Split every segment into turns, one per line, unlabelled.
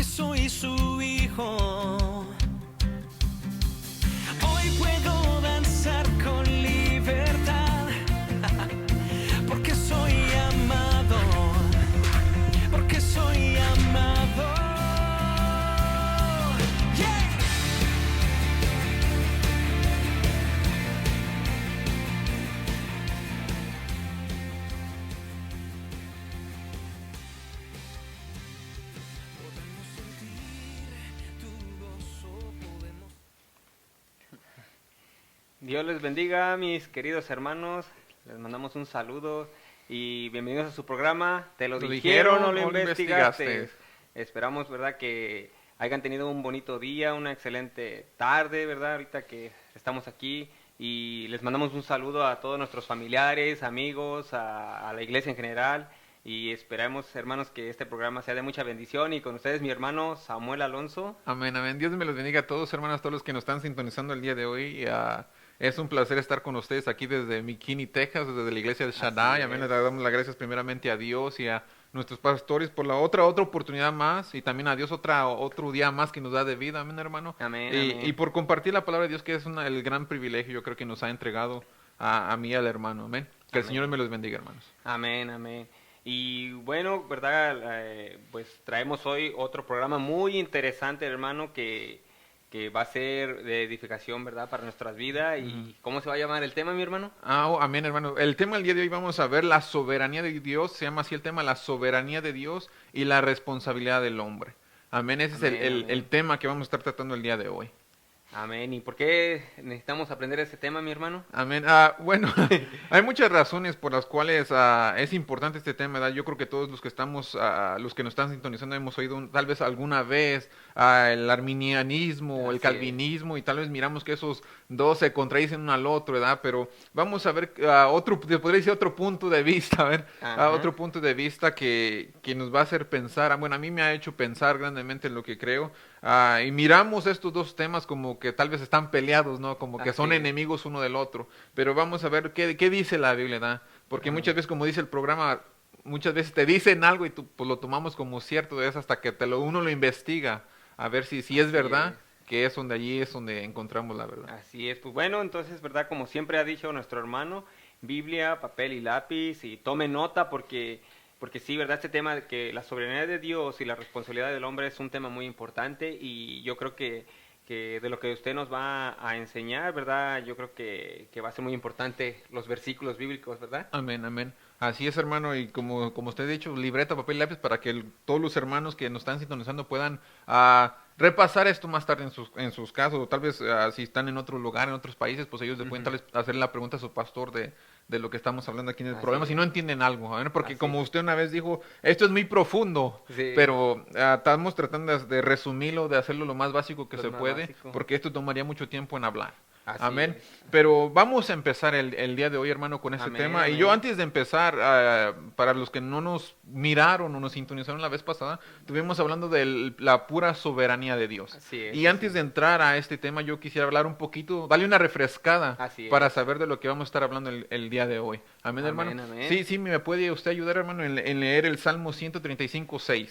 porque soy su hijo. Hoy puedo danzar con libertad, porque soy amado, porque soy amado. Yeah. Podemos sentir tu gozo, podemos...
Dios les bendiga, mis queridos hermanos. Les mandamos un saludo y bienvenidos a su programa. Te lo dijeron, no lo investigaste. Esperamos, ¿verdad?, que hayan tenido un bonito día, una excelente tarde, ¿verdad?, ahorita que estamos aquí. Y les mandamos un saludo a todos nuestros familiares, amigos, a la iglesia en general. Y esperamos, hermanos, que este programa sea de mucha bendición. Y con ustedes, mi hermano Samuel Alonso.
Amén, amén. Dios me los bendiga a todos, hermanos, todos los que nos están sintonizando el día de hoy. Es un placer estar con ustedes aquí desde McKinney, Texas, desde la iglesia de Shaddai. Amén. Les damos las gracias primeramente a Dios y a nuestros pastores por la otra oportunidad más, y también a Dios otro día más que nos da de vida. Amén, hermano.
Amén,
Y,
amén.
y por compartir la palabra de Dios, que es el gran privilegio, yo creo, que nos ha entregado a mí y al hermano. Amén. Que el
Amén.
Señor me los bendiga, hermanos.
Amén, amén. Y bueno, ¿verdad? Pues traemos hoy otro programa muy interesante, hermano, que va a ser de edificación, ¿verdad?, para nuestras vidas. ¿Y cómo se va a llamar el tema, mi hermano?
Amén, hermano. El tema del día de hoy vamos a ver la soberanía de Dios. Se llama así el tema, la soberanía de Dios y la responsabilidad del hombre. Amén. Ese
Amén,
es el
amén.
tema que vamos a estar tratando el día de hoy.
Amén. ¿Y por qué necesitamos aprender ese tema, mi hermano?
Amén. Bueno, hay muchas razones por las cuales es importante este tema, ¿verdad? Yo creo que todos los que estamos, los que nos están sintonizando, hemos oído tal vez alguna vez el arminianismo o el
Así
calvinismo, y tal vez miramos que esos dos se contradicen uno al otro, ¿verdad? Pero vamos a ver podría decir otro punto de vista, a ver,
Ajá.
otro punto de vista que nos va a hacer pensar. Bueno, a mí me ha hecho pensar grandemente en lo que creo. Y miramos estos dos temas como que tal vez están peleados, ¿no? Como que son
Así es.
enemigos uno del otro. Pero vamos a ver qué dice la Biblia, ¿verdad? Porque muchas veces, como dice el programa, muchas veces te dicen algo y tú pues lo tomamos como cierto, es hasta que uno lo investiga a ver si es verdad, que es donde allí es donde encontramos la verdad.
Así es. Pues bueno, entonces, ¿verdad? Como siempre ha dicho nuestro hermano, Biblia, papel y lápiz, y tome nota porque sí, ¿verdad? Este tema de que la soberanía de Dios y la responsabilidad del hombre es un tema muy importante, y yo creo que de lo que usted nos va a enseñar, ¿verdad? Yo creo que va a ser muy importante los versículos bíblicos, ¿verdad?
Amén, amén. Así es, hermano, y como usted ha dicho, libreta, papel y lápiz para que todos los hermanos que nos están sintonizando puedan repasar esto más tarde en sus casos, o tal vez si están en otro lugar, en otros países, pues ellos le pueden tal vez hacer la pregunta a su pastor de lo que estamos hablando aquí en el
Así
programa,
es.
si no entienden algo, ¿ver? Porque
Así
como
es.
usted una vez dijo, esto es muy profundo,
Sí.
pero estamos tratando de resumirlo, de hacerlo lo más básico que
Lo
se
más
puede,
básico.
porque esto tomaría mucho tiempo en hablar.
Así
Amén.
es.
Pero vamos a empezar el día de hoy, hermano, con este
Amén,
tema. Y
amén.
yo antes de empezar, para los que no nos miraron o nos sintonizaron la vez pasada, estuvimos hablando de la pura soberanía de Dios.
Así es,
Y antes de entrar a este tema, yo quisiera hablar un poquito, darle una refrescada
Así
para
es.
saber de lo que vamos a estar hablando el día de hoy. Amén,
Amén,
hermano.
amén.
Sí, me puede usted ayudar, hermano, en leer el Salmo 135:6.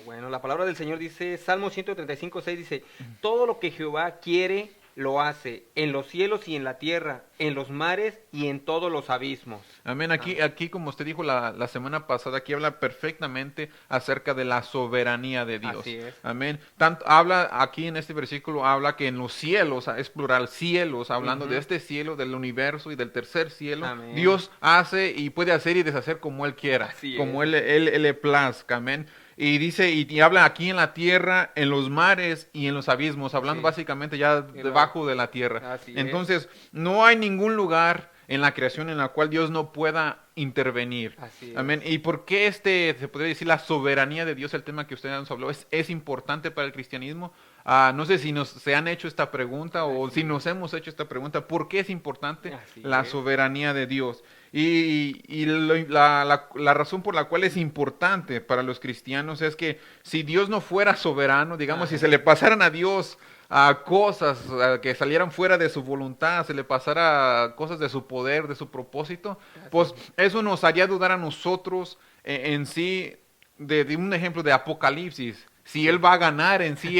Bueno, la palabra del Señor dice, Salmo 135:6 dice, todo lo que Jehová quiere, lo hace, en los cielos y en la tierra, en los mares y en todos los abismos.
Amén. Aquí, como usted dijo la semana pasada, aquí habla perfectamente acerca de la soberanía de Dios.
Así es.
Amén. Habla aquí en este versículo, habla que en los cielos, es plural, cielos, hablando de este cielo, del universo y del tercer cielo,
Amén.
Dios hace y puede hacer y deshacer como Él quiera,
Así
como
es.
Él le plazca. Amén. Y dice, y habla aquí en la tierra, en los mares y en los abismos, hablando
Sí.
básicamente ya debajo de la tierra.
Así es.
Entonces, no hay ningún lugar en la creación en la cual Dios no pueda intervenir.
Así es.
Amén. ¿Y por qué se podría decir la soberanía de Dios, el tema que usted nos habló, es importante para el cristianismo? No sé si se han hecho esta pregunta o si nos hemos hecho esta pregunta. ¿Por qué es importante
Así
la
es.
soberanía de Dios? Y la razón por la cual es importante para los cristianos es que si Dios no fuera soberano, digamos, si se le pasaran a Dios a cosas que salieran fuera de su voluntad, se le pasara cosas de su poder, de su propósito, pues eso nos haría dudar a nosotros en sí de un ejemplo de Apocalipsis. si él va a ganar en sí,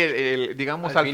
digamos, al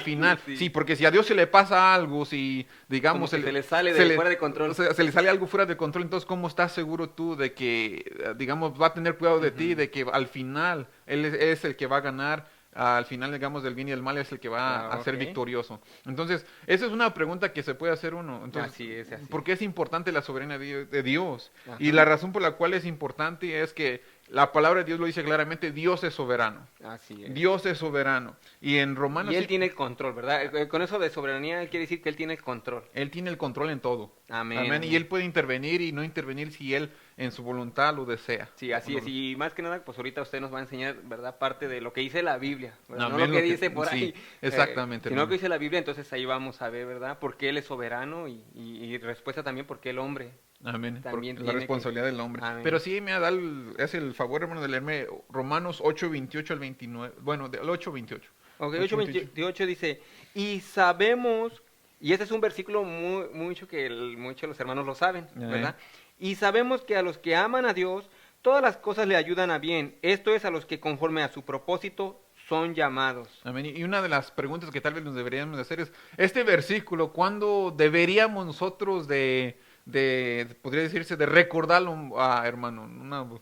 final.
sí.
Sí, porque si a Dios se le pasa algo, si, digamos,
Como que se le sale fuera de control.
se le sale algo fuera de control, entonces, ¿cómo estás seguro tú de que, digamos, va a tener cuidado de ti, de que al final él es el que va a ganar? Al final, digamos, del bien y del mal es el que va a ser victorioso. Entonces, esa es una pregunta que se puede hacer uno. Entonces,
Así es.
¿por qué es importante la soberanía de Dios?
Ajá.
Y la razón por la cual es importante es que la palabra de Dios lo dice claramente, Dios es soberano.
Así es.
Dios es soberano. Y en Romanos...
Y él tiene el control, ¿verdad? Con eso de soberanía, él quiere decir que él tiene el control.
Él tiene el control en todo.
Amén.
Y él puede intervenir y no intervenir si él en su voluntad lo desea.
Sí, así es. Y más que nada, pues ahorita usted nos va a enseñar, ¿verdad? Parte de lo que dice la Biblia, ¿verdad?
Amén,
No lo que dice por
sí,
ahí.
exactamente,
Sino lo
hermano.
que dice la Biblia, entonces ahí vamos a ver, ¿verdad? Porque él es soberano y respuesta también porque el hombre.
Amén.
También
Por la
tiene
responsabilidad del hombre.
Amén.
Pero sí me da es el favor, hermano, de leerme Romanos 8, 28 al 29. Bueno, del 8, 28.
Ok, 8:28 dice, y sabemos, y este es un versículo mucho que muchos de los hermanos lo saben, ¿verdad? Y sabemos que a los que aman a Dios, todas las cosas le ayudan a bien. Esto es a los que conforme a su propósito son llamados.
Amén. Y una de las preguntas que tal vez nos deberíamos de hacer es, este versículo, ¿cuándo deberíamos nosotros podría decirse, de recordarlo, hermano?
No,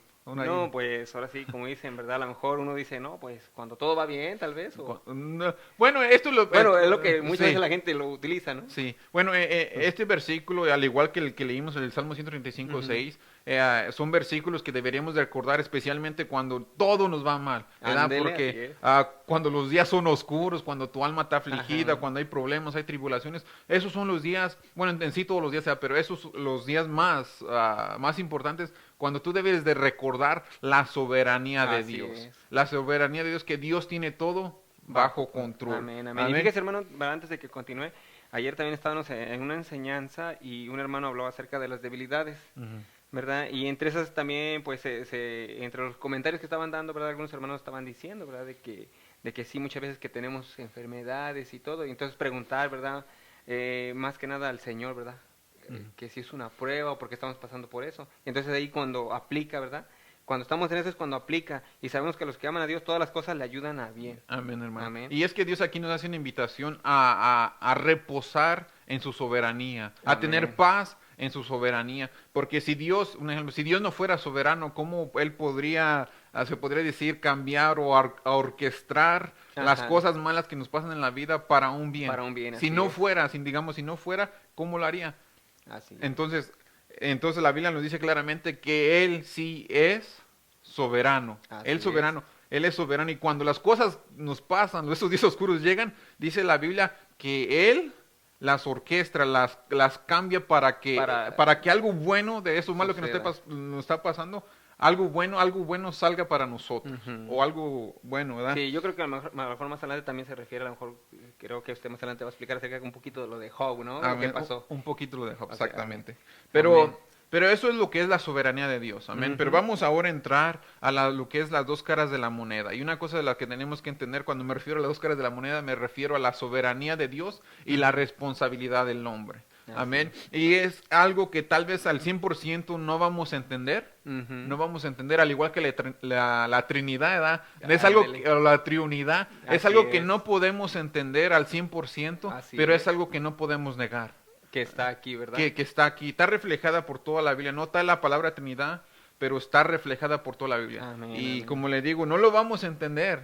pues ahora sí, como dicen, ¿verdad? A lo mejor uno dice, no, pues cuando todo va bien, tal vez.
Bueno, esto
es lo que muchas
sí.
veces la gente lo utiliza, ¿no?
Sí, bueno, este versículo, al igual que el que leímos en el Salmo 135, 6, son versículos que deberíamos de recordar especialmente cuando todo nos va mal, ¿verdad?
Ándele,
Porque
así es.
cuando los días son oscuros, cuando tu alma está afligida,
Ajá.
cuando hay problemas, hay tribulaciones, esos son los días, bueno, en sí todos los días, pero esos los días más importantes, cuando tú debes de recordar la soberanía de
Así
Dios.
es.
La soberanía de Dios, que Dios tiene todo bajo control.
Amén, amén. Y fíjese, hermano, antes de que continúe, ayer también estábamos en una enseñanza y un hermano habló acerca de las debilidades, ¿verdad? Y entre esas también, pues, entre los comentarios que estaban dando, ¿verdad? Algunos hermanos estaban diciendo, ¿verdad? De que sí, muchas veces que tenemos enfermedades y todo, y entonces preguntar, ¿verdad? Más que nada al Señor, ¿verdad? Que si es una prueba o porque estamos pasando por eso. Y entonces ahí cuando aplica, ¿verdad? Cuando estamos en eso es cuando aplica y sabemos que a los que aman a Dios todas las cosas le ayudan a bien.
Amén, hermano.
Amén.
Y es que Dios aquí nos hace una invitación a reposar en su soberanía, a
Amén.
tener paz en su soberanía. Porque si Dios, un ejemplo, si Dios no fuera soberano, ¿cómo Él se podría decir, cambiar o orquestar las cosas malas que nos pasan en la vida para un bien?
Para un bien,
Si
así
no
es.
fuera, si no fuera, ¿cómo lo haría?
Así es.
Entonces la Biblia nos dice claramente que Él sí es soberano.
Así
Él soberano. Él es soberano. Y cuando las cosas nos pasan, esos días oscuros llegan, dice la Biblia que Él las orquestra, las cambia para que algo bueno de eso malo que nos está pasando, algo bueno salga para nosotros. O algo bueno, ¿verdad?
Sí, yo creo que a lo mejor más adelante también se refiere, a lo mejor creo que usted más adelante va a explicar acerca de un poquito de lo de Job, ¿no? Lo que pasó.
Un poquito lo dejó,
O sea,
exactamente.
amén.
Pero eso es lo que es la soberanía de Dios, amén. Pero vamos ahora a entrar a lo que es las dos caras de la moneda. Y una cosa de la que tenemos que entender cuando me refiero a las dos caras de la moneda, me refiero a la soberanía de Dios y la responsabilidad del hombre. Amén. Y es algo que tal vez al 100% no vamos a entender. No vamos a entender, al igual que la Trinidad, ¿verdad? Es algo la Triunidad, es algo que no podemos entender al 100%, pero es algo que no podemos negar.
Que está aquí, ¿verdad?
Que está aquí, está reflejada por toda la Biblia. No está la palabra Trinidad, pero está reflejada por toda la Biblia.
Amén,
y
amén.
como le digo, no lo vamos a entender,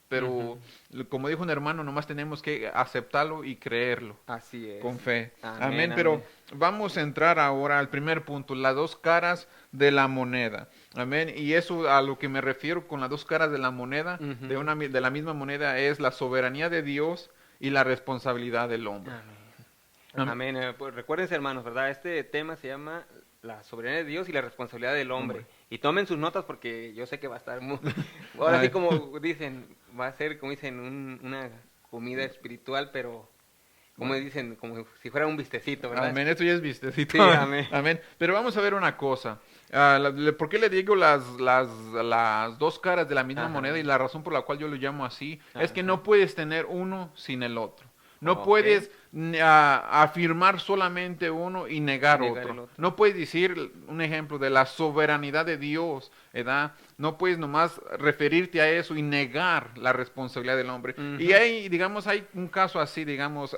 pero como dijo un hermano, nomás tenemos que aceptarlo y creerlo.
Así es.
Con fe.
Amén,
Amén. Pero vamos a entrar ahora al primer punto, las dos caras de la moneda. Amén. Y eso a lo que me refiero con las dos caras de la moneda, de la misma moneda, es la soberanía de Dios y la responsabilidad del hombre.
Amén. Pues recuérdense, hermanos, ¿verdad? Este tema se llama la soberanía de Dios y la responsabilidad del hombre. Y tomen sus notas porque yo sé que va a estar muy... Ahora sí, como dicen, va a ser, como dicen, una comida espiritual, pero... Como dicen, como si fuera un vistecito, ¿verdad?
Amén, esto ya es vistecito.
Sí, amén.
Amén. Pero vamos a ver una cosa. ¿Por qué le digo las dos caras de la misma moneda? Y la razón por la cual yo lo llamo así es que no puedes tener uno sin el otro. No
Ok.
puedes afirmar solamente uno y negar
Negar
otro.
el otro.
No puedes decir un ejemplo de la soberanidad de Dios, ¿verdad? No puedes nomás referirte a eso y negar la responsabilidad del hombre. Y
Ujú.
hay, digamos, hay un caso así, digamos,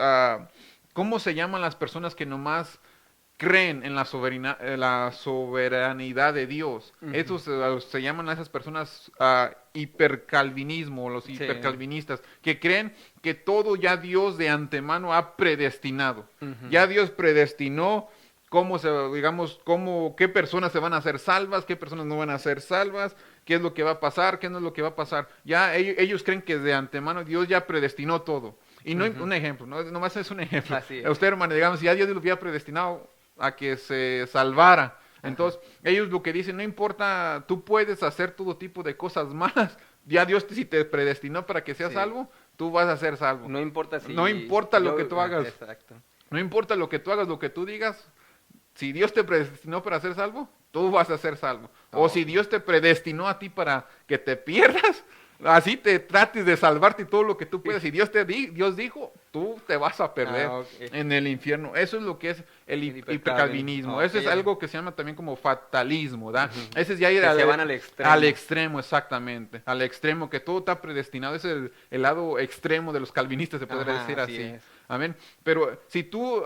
¿cómo se llaman las personas que nomás creen en la soberanidad de Dios?
Ujú.
Estos se llaman a esas personas hipercalvinismo, los
Sí.
hipercalvinistas, que creen que todo ya Dios de antemano ha predestinado.
Ujú.
Ya Dios predestinó qué personas se van a hacer salvas, qué personas no van a ser salvas, qué es lo que va a pasar, qué no es lo que va a pasar. Ya ellos creen que de antemano Dios ya predestinó todo. Y no
Ujú.
un ejemplo, no, nomás es un ejemplo.
Así
A
es.
usted, hermano, digamos, si ya Dios lo había predestinado a que se salvara. Entonces, ellos lo que dicen, no importa, tú puedes hacer todo tipo de cosas malas. Ya Dios, si te predestinó para que seas
Sí.
salvo, tú vas a ser salvo.
No importa si...
No importa lo que tú hagas.
Exacto.
No importa lo que tú hagas, lo que tú digas. Si Dios te predestinó para ser salvo, tú vas a ser salvo. O si
Ok.
Dios te predestinó a ti para que te pierdas, así te trates de salvarte y todo lo que tú puedas. Si Dios dijo, tú te vas a perder
Ok.
en el infierno. Eso es lo que es el hipercalvinismo.
Ok,
Eso es
ya.
algo que se llama también como fatalismo, ¿verdad?
Ujú.
Ese es ya ir
Que se van al extremo.
al extremo, exactamente. Al extremo, que todo está predestinado. Ese es el lado extremo de los calvinistas, se podría
Ajá,
decir
así
así.
es.
Amén. Pero si tú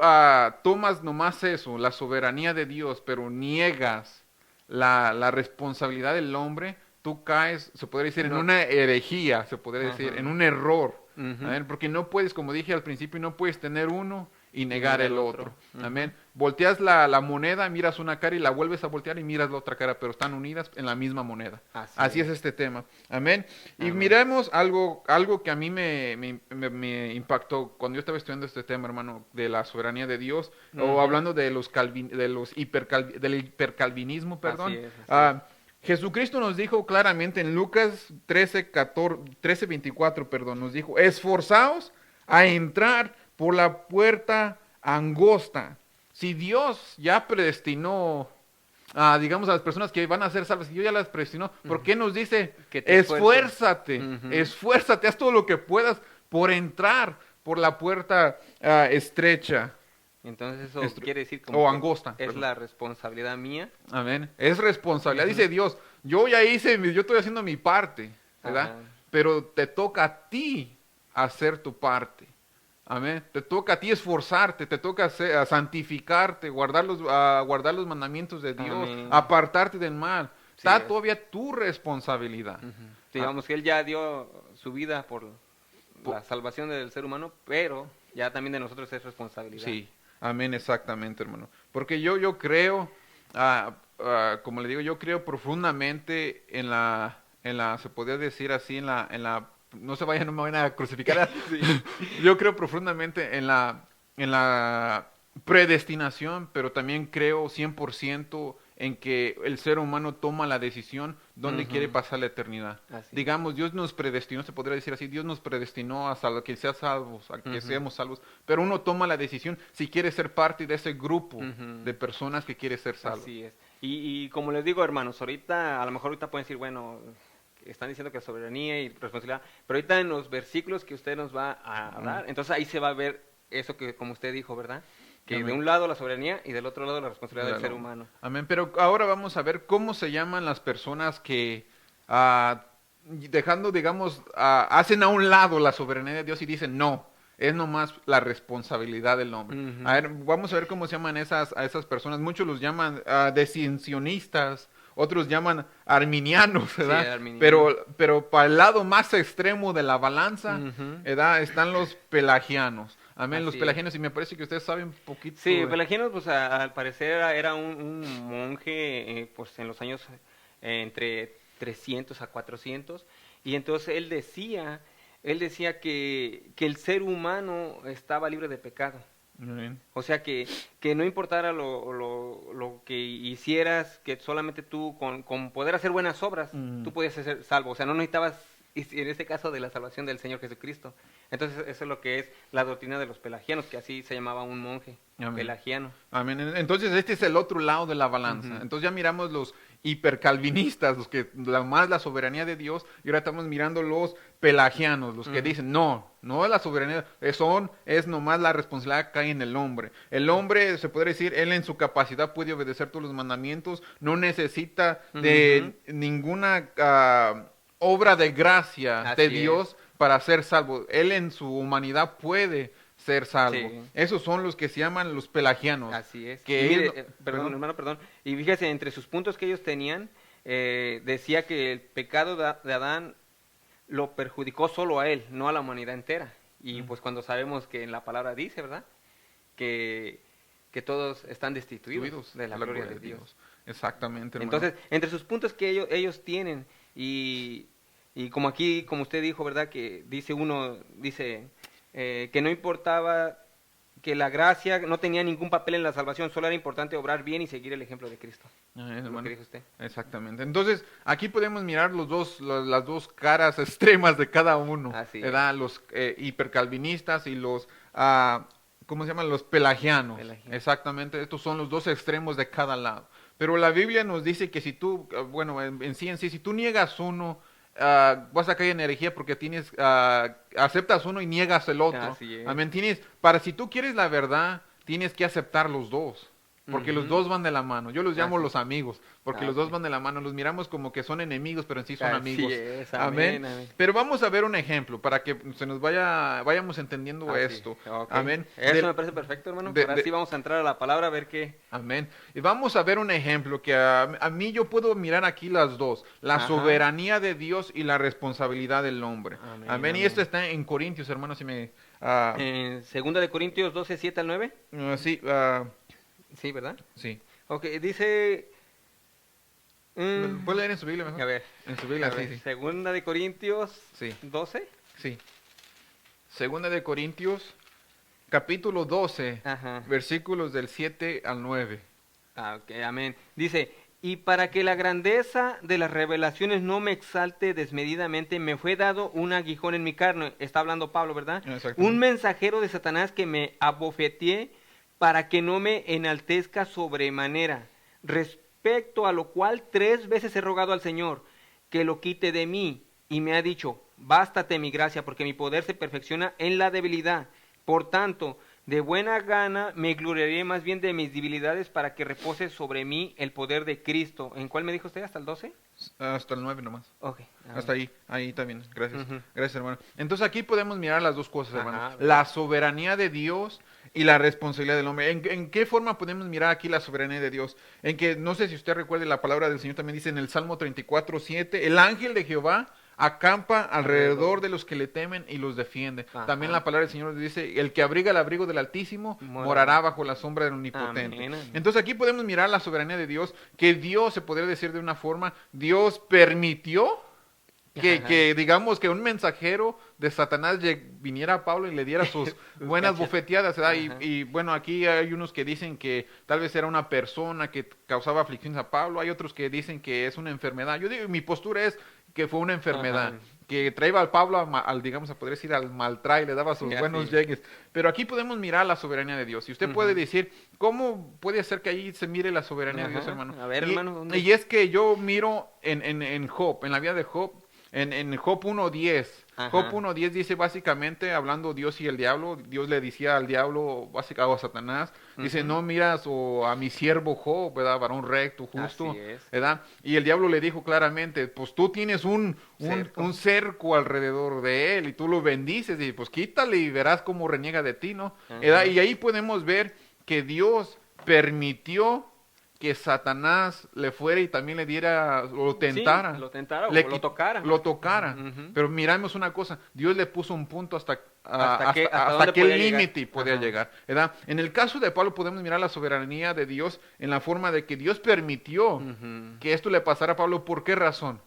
tomas nomás eso, la soberanía de Dios, pero niegas la responsabilidad del hombre, tú caes, se podría decir, en
No.
una herejía, se podría decir,
Ajá.
en un error.
Ujú.
Amén. Porque no puedes, como dije al principio, no puedes tener uno y negar el otro.
Ujú.
Amén. Volteas la moneda, miras una cara y la vuelves a voltear y miras la otra cara, pero están unidas en la misma moneda. Así es este tema. Amén. Y
Amén.
miremos algo que a mí me impactó cuando yo estaba estudiando este tema, hermano, de la soberanía de Dios, o
Ujú.
hablando de del hipercalvinismo, perdón.
Así es, así
Jesucristo nos dijo claramente en Lucas 13:24, perdón, nos dijo, esforzaos a entrar por la puerta angosta. Si Dios ya predestinó, digamos, a las personas que van a ser salvas, si Dios ya las predestinó, ¿por qué nos dice,
Que te esfuerces.
esfuérzate,
Ujú.
esfuérzate, haz todo lo que puedas por entrar por la puerta estrecha?
Entonces eso
Estru-
quiere decir
o
que
angosta,
es
perdón.
la responsabilidad mía.
Amén. Es responsabilidad.
Ujú.
Dice Dios, yo estoy haciendo mi parte, ¿verdad?
Ajá.
Pero te toca a ti hacer tu parte. Amén. Te toca a ti esforzarte, te toca a santificarte, guardar los mandamientos de Dios,
Amén.
apartarte del mal.
Sí
Está
es.
todavía tu responsabilidad.
Ujú. Digamos que Él ya dio su vida por
Po-
la salvación del ser humano, pero ya también de nosotros es responsabilidad.
Sí, amén, exactamente, hermano. Porque yo creo, como le digo, yo creo profundamente se podría decir así, no se vayan, no me vayan a crucificar. Yo creo profundamente en la predestinación, pero también creo 100% en que el ser humano toma la decisión donde
Ujú.
quiere pasar la eternidad.
Así.
Digamos, Dios nos predestinó, se podría decir así, Dios nos predestinó a que seamos salvos, a que
Ujú.
seamos salvos, pero uno toma la decisión si quiere ser parte de ese grupo
Ujú.
de personas que quiere ser salvo.
Así es. Y como les digo, hermanos, a lo mejor ahorita pueden decir, bueno, están diciendo que soberanía y responsabilidad, pero ahorita en los versículos que usted nos va a dar, entonces ahí se va a ver eso que como usted dijo, ¿verdad? Que
Amén.
de un lado la soberanía y del otro lado la responsabilidad del ser
Claro.
humano.
Amén. Pero ahora vamos a ver cómo se llaman las personas que, dejando, digamos, hacen a un lado la soberanía de Dios y dicen no. Es nomás la responsabilidad del hombre.
Ujú.
A ver, vamos a ver cómo se llaman a esas personas. Muchos los llaman desciensionistas, otros llaman arminianos, ¿verdad?
arminianos.
Pero para el lado más extremo de la balanza,
Ujú.
¿verdad? Están los pelagianos. Amén, los
Así
pelagianos, y me parece que ustedes saben un poquito.
Sí,
de-
Pelagianos, pues al parecer era un monje, pues en los años entre 300 a 400, y entonces él decía que el ser humano estaba libre de pecado.
Amén.
O sea que no importara lo que hicieras, que solamente tú con poder hacer buenas obras,
Mm.
tú podías ser salvo. O sea, no necesitabas y en este caso de la salvación del Señor Jesucristo. Entonces eso es lo que es la doctrina de los pelagianos, que así se llamaba un monje,
Amén.
pelagiano.
Amén. Entonces este es el otro lado de la balanza.
Ujú.
Entonces ya miramos los hipercalvinistas, los que más la soberanía de Dios, y ahora estamos mirando los pelagianos, los que dicen, no es la soberanía, es nomás la responsabilidad que cae en el hombre. El hombre, se podría decir, él en su capacidad puede obedecer todos los mandamientos, no necesita de ninguna obra de gracia
Así
de
es.
Dios para ser salvo. Él en su humanidad puede ser salvo.
Sí.
Esos son los que se llaman los pelagianos.
Así es.
Que
Y mire,
ellos-
perdón,
perdón.
hermano, perdón. Y fíjese, entre sus puntos que ellos tenían, decía que el pecado de Adán lo perjudicó solo a él, no a la humanidad entera. Y pues cuando sabemos que en la palabra dice, ¿verdad? Que todos están destituidos de la gloria de Dios.
Exactamente, hermano.
Entonces, entre sus puntos que ellos tienen, y como aquí, como usted dijo, ¿verdad? Que dice que no importaba, que la gracia no tenía ningún papel en la salvación, solo era importante obrar bien y seguir el ejemplo de Cristo. Es lo
hermano.
que dijo usted.
Exactamente. Entonces, aquí podemos mirar las dos caras extremas de cada uno.
Así es.
¿Verdad? Los hipercalvinistas y los, ¿cómo se llaman? Los pelagianos.
Pelagianos.
Exactamente. Estos son los dos extremos de cada lado. Pero la Biblia nos dice que si tú, bueno, en sí, si tú niegas uno, vas a caer en herejía porque aceptas uno y niegas el otro.
Así es.
Amén. Si tú quieres la verdad, tienes que aceptar los dos. Porque los dos van de la mano. Yo los llamo
Así.
los amigos, porque los dos van de la mano. Los miramos como que son enemigos, pero en sí son
Así
amigos.
es,
amén.
amén.
Pero vamos a ver un ejemplo para que se nos vayamos entendiendo
Así.
esto.
Ok.
Amén.
Eso me parece perfecto, hermano. Ahora sí vamos a entrar a la palabra a ver qué.
Amén. Y vamos a ver un ejemplo que a mí yo puedo mirar aquí las dos. La
Ajá.
soberanía de Dios y la responsabilidad del hombre.
Amén,
Amén. Y
amén.
esto está en Corintios, hermanos. Si me,
En 2 de Corintios 12, 7 al 9.
sí,
Sí, ¿verdad?
sí.
Ok, dice...
¿Puedes leer en su Biblia mejor?
A ver.
En su Biblia,
A ver,
sí, sí.
Segunda de Corintios
Sí.
12.
Sí. Segunda de Corintios, capítulo 12,
Ajá.
versículos del 7 al 9.
Ok, amén. Dice, y para que la grandeza de las revelaciones no me exalte desmedidamente, me fue dado un aguijón en mi carne. Está hablando Pablo, ¿verdad?
Exactamente.
Un mensajero de Satanás que me abofeteé para que no me enaltezca sobremanera. Respecto a lo cual 3 veces he rogado al Señor que lo quite de mí. Y me ha dicho, bástate mi gracia, porque mi poder se perfecciona en la debilidad. Por tanto, de buena gana me gloriaré más bien de mis debilidades para que repose sobre mí el poder de Cristo. ¿En cuál me dijo usted? ¿Hasta el 12?
Hasta el 9 nomás.
Ok. a
Hasta
ver.
ahí también. Gracias.
Ujú.
Gracias, hermano. Entonces aquí podemos mirar las dos cosas,
Ajá,
hermano.
¿verdad?
La soberanía de Dios y la responsabilidad del hombre. ¿En qué forma podemos mirar aquí la soberanía de Dios? En que, no sé si usted recuerde, la palabra del Señor también dice en el Salmo 34:7, el ángel de Jehová acampa alrededor de los que le temen y los defiende.
Ajá.
También la palabra del Señor dice, el que abriga el abrigo del Altísimo morará bajo la sombra del Omnipotente.
Amén, amén.
Entonces aquí podemos mirar la soberanía de Dios, que Dios, se podría decir de una forma, Dios permitió que digamos que un mensajero de Satanás viniera a Pablo y le diera sus buenas bofeteadas, ¿verdad?
Ajá.
Y bueno, aquí hay unos que dicen que tal vez era una persona que causaba aflicciones a Pablo, hay otros que dicen que es una enfermedad. Yo digo, mi postura es que fue una enfermedad,
Ajá.
que traía al Pablo digamos, a poder decir, al maltrae, le daba sus
Sí,
buenos
así.
llegues. Pero aquí podemos mirar la soberanía de Dios. Y usted puede decir, ¿cómo puede ser que ahí se mire la soberanía de Dios,
Ajá.
hermano?
A ver, hermano, ¿dónde?
Y es que yo miro en Job, en la vida de Job, en Job 1:10.
Ajá.
Job 1:10 dice básicamente, hablando Dios y el diablo, Dios le decía al diablo, básicamente a Satanás, dice, no miras a mi siervo Job, ¿verdad? Varón recto, justo,
Así es.
¿verdad? Y el diablo le dijo claramente, pues tú tienes un cerco alrededor de él y tú lo bendices y pues quítale y verás cómo reniega de ti, ¿no?
Ajá.
¿Verdad? Y ahí podemos ver que Dios permitió que Satanás le fuera y también le diera, lo tentara.
Sí, lo tentara o
Le
lo tocara.
Lo tocara.
Ujú.
Pero miramos una cosa, Dios le puso un punto hasta
Hasta dónde
qué
podía
límite
llegar.
podía
Ajá.
llegar, ¿verdad? En el caso de Pablo podemos mirar la soberanía de Dios en la forma de que Dios permitió
Ujú.
que esto le pasara a Pablo. ¿Por qué razón?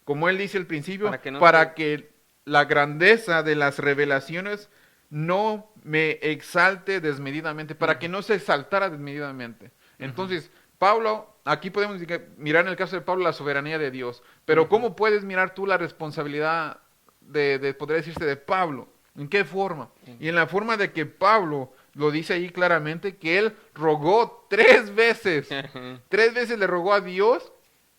Como él dice al principio,
Para que no
que la grandeza de las revelaciones no me exalte desmedidamente, para que no se exaltara desmedidamente. Entonces, Pablo, aquí podemos mirar en el caso de Pablo la soberanía de Dios, pero ¿cómo puedes mirar tú la responsabilidad podría decirse, de Pablo. ¿En qué forma? Y en la forma de que Pablo lo dice ahí claramente, que él rogó 3 veces. 3 veces le rogó a Dios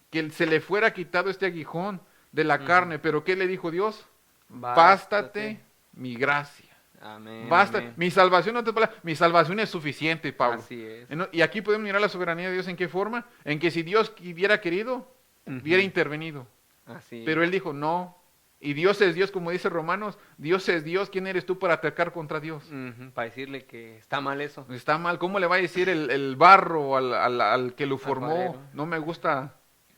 que se le fuera quitado este aguijón de la carne. Pero ¿qué le dijo Dios? Bástate mi gracia.
Amén.
Basta,
Amén.
mi salvación, no te palabras, mi salvación es suficiente, Pablo.
Así es.
Y aquí podemos mirar la soberanía de Dios en qué forma, en que si Dios hubiera querido, hubiera intervenido.
Así
Pero él dijo, no. Y Dios es Dios, como dice Romanos, Dios es Dios, ¿quién eres tú para atacar contra Dios?
Para decirle que está mal eso.
Está mal, ¿cómo le va a decir el barro al que lo formó?
Alfarero.
No me gusta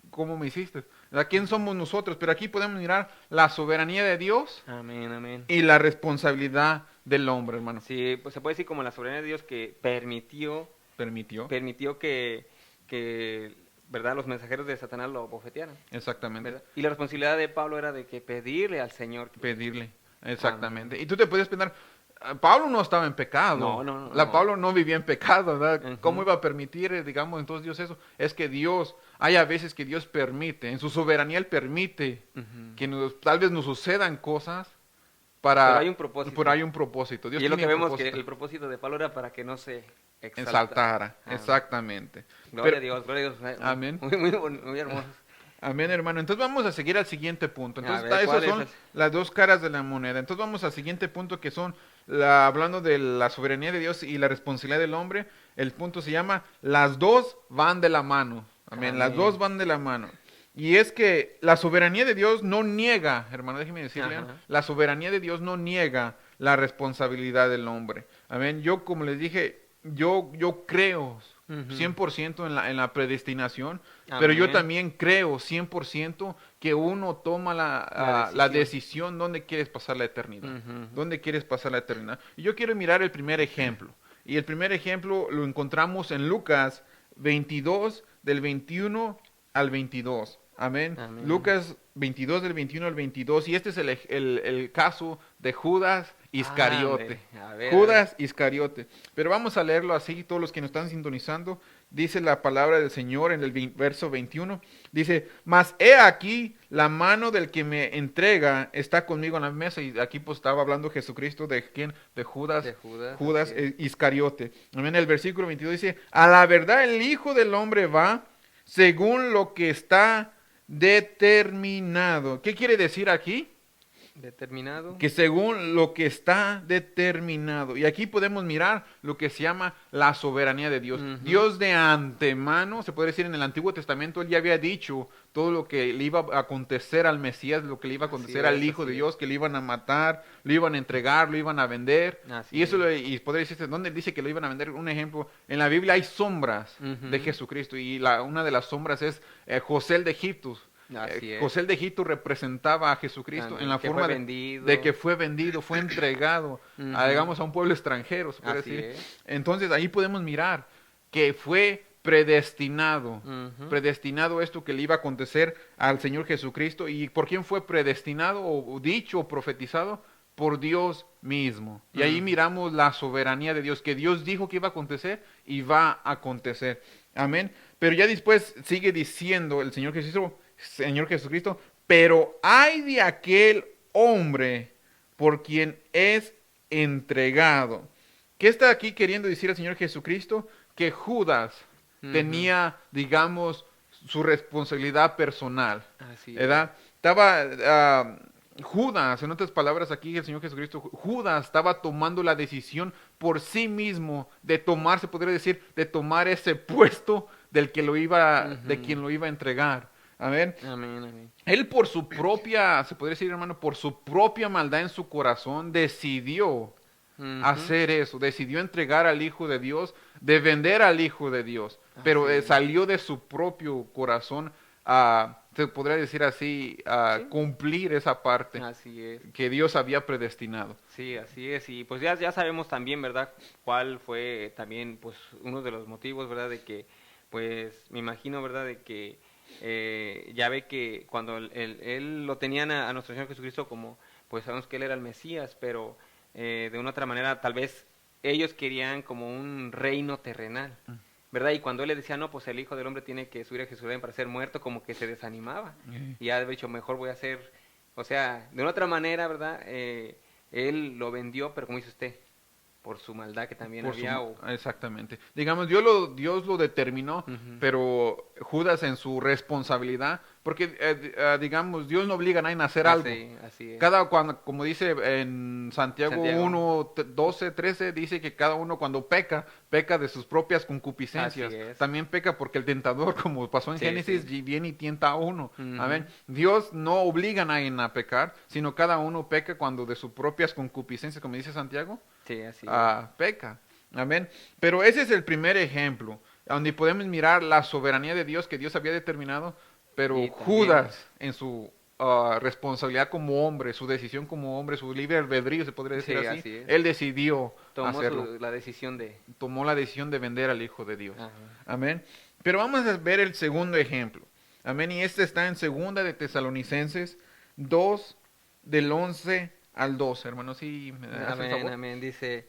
cómo me hiciste. ¿A quién somos nosotros? Pero aquí podemos mirar la soberanía de Dios
Amén, amén.
y la responsabilidad del hombre, hermano.
Sí, pues se puede decir como la soberanía de Dios que permitió que ¿verdad? Los mensajeros de Satanás lo bofetearan.
Exactamente.
¿Verdad? Y la responsabilidad de Pablo era de que pedirle al Señor.
Pedirle, exactamente. Y tú te puedes pensar, Pablo no estaba en pecado.
No.
Pablo no vivía en pecado, ¿verdad?
Ujú.
¿Cómo iba a permitir, digamos, entonces Dios eso? Es que Dios, hay a veces que Dios permite, en su soberanía Él permite que tal vez nos sucedan cosas para...
Pero hay un propósito.
Pero hay un propósito. Dios
Y es lo que
tiene un
vemos
propósito.
que el propósito de Pablo era para que no se
Exaltara,
Ah.
exactamente.
Gloria
Pero-
a Dios.
Amén.
Muy hermoso.
Amén, hermano. Entonces vamos a seguir al siguiente punto. Entonces,
A ver,
esas
¿cuál
son
es?
las 2 caras de la moneda. Entonces vamos al siguiente punto que son, hablando de la soberanía de Dios y la responsabilidad del hombre, el punto se llama, las 2 van de la mano. Amén, las
Amén.
2 van de la mano. Y es que la soberanía de Dios no niega, hermano, déjeme decirle,
Ajá.
la soberanía de Dios no niega la responsabilidad del hombre. Amén, yo como les dije, yo creo
Ujú.
100% en la predestinación, pero yo
Amén.
también creo 100% que uno toma la decisión dónde quieres pasar la eternidad.
Ujú.
¿Dónde quieres pasar la eternidad? Y yo quiero mirar el primer ejemplo. Y el primer ejemplo lo encontramos en Lucas 22, del 21 al 22. Amén.
Amén.
Lucas 22, del 21 al 22. Y este es el caso de Judas Iscariote.
A ver.
Judas Iscariote. Pero vamos a leerlo así, todos los que nos están sintonizando. Dice la palabra del Señor en el verso 21. Dice, mas he aquí, la mano del que me entrega está conmigo en la mesa. Y aquí pues estaba hablando Jesucristo de quién, de Judas.
De Judas,
Judas
así es.
Iscariote. Amén. El versículo 22 dice, a la verdad el Hijo del Hombre va según lo que está determinado. ¿Qué quiere decir aquí?
Determinado.
Que según lo que está determinado. Y aquí podemos mirar lo que se llama la soberanía de Dios.
Ujú.
Dios de antemano, se puede decir en el Antiguo Testamento, Él ya había dicho todo lo que le iba a acontecer al Mesías, lo que le iba a acontecer al Hijo de Dios, que le iban a matar, lo iban a entregar, lo iban a vender.
Así
Y eso
es.
y podría decirse, ¿dónde dice que lo iban a vender? Un ejemplo, en la Biblia hay sombras
Ujú.
de Jesucristo y una de las sombras es José el de Egipto.
Así es.
José el de Egipto representaba a Jesucristo
También,
en la
que
forma
fue
de,
vendido.
de que fue vendido, fue entregado,
Ujú.
digamos, a un pueblo extranjero, se puede
Así
decir.
es.
Entonces ahí podemos mirar que fue predestinado,
Ujú.
predestinado esto que le iba a acontecer al Señor Jesucristo. ¿Y por quién fue predestinado o dicho o profetizado? Por Dios mismo. Y ahí miramos la soberanía de Dios, que Dios dijo que iba a acontecer y va a acontecer. Amén. Pero ya después sigue diciendo el Señor Jesucristo, pero hay de aquel hombre por quien es entregado. ¿Qué está aquí queriendo decir el Señor Jesucristo? Que Judas tenía, digamos, su responsabilidad personal.
Así es.
¿Verdad? Estaba Judas, en otras palabras aquí el Señor Jesucristo, Judas estaba tomando la decisión por sí mismo de tomar, se podría decir, de tomar ese puesto del que lo iba, de quien lo iba a entregar. Amén.
Amén, amén.
Él por su propia, se podría decir, hermano, por su propia maldad en su corazón decidió
Ujú.
hacer eso, decidió entregar al Hijo de Dios, de vender al Hijo de Dios, pero
Así es.
salió de su propio corazón se podría decir así,
Sí.
cumplir esa parte
Así es.
que Dios había predestinado.
Sí, así es. Y pues ya sabemos también, ¿verdad? Cuál fue también, pues, uno de los motivos, ¿verdad? De que, pues, me imagino, ¿verdad? De que ya ve que cuando él lo tenían a nuestro Señor Jesucristo como, pues, sabemos que Él era el Mesías, pero de una otra manera, tal vez ellos querían como un reino terrenal, ¿verdad? Y cuando Él le decía, no, pues el Hijo del Hombre tiene que subir a Jerusalén para ser muerto, como que se desanimaba. Y ya de hecho, mejor voy a hacer O sea, de una otra manera, ¿verdad? Él lo vendió, pero como dice usted, por su maldad que también
Por
había.
Exactamente. Digamos, Dios lo determinó,
Ujú.
pero Judas en su responsabilidad, porque digamos, Dios no obliga a nadie a hacer algo.
Así es.
Como dice en Santiago,
Santiago.
1, 12, 13, dice que cada uno cuando peca, peca de sus propias concupiscencias.
Así es.
También peca porque el tentador, como pasó en
Sí,
Génesis,
sí.
viene y tienta a uno.
Ujú.
Amén. Dios no obliga a nadie a pecar, sino cada uno peca cuando de sus propias concupiscencias, como dice Santiago,
Sí, así
peca. Amén. Pero ese es el primer ejemplo, donde podemos mirar la soberanía de Dios que Dios había determinado, pero
Y también-
Judas en su responsabilidad como hombre, su decisión como hombre, su libre albedrío, se podría decir
Sí,
así,
así es.
él decidió
tomó
hacerlo.
la decisión de...
Tomó la decisión de vender al Hijo de Dios.
Ajá.
Amén. Pero vamos a ver el segundo ejemplo. Amén. Y este está en segunda de Tesalonicenses 2, del 11 al 12. Hermanos, ¿sí me hacen
Amén,
favor?
amén. Dice,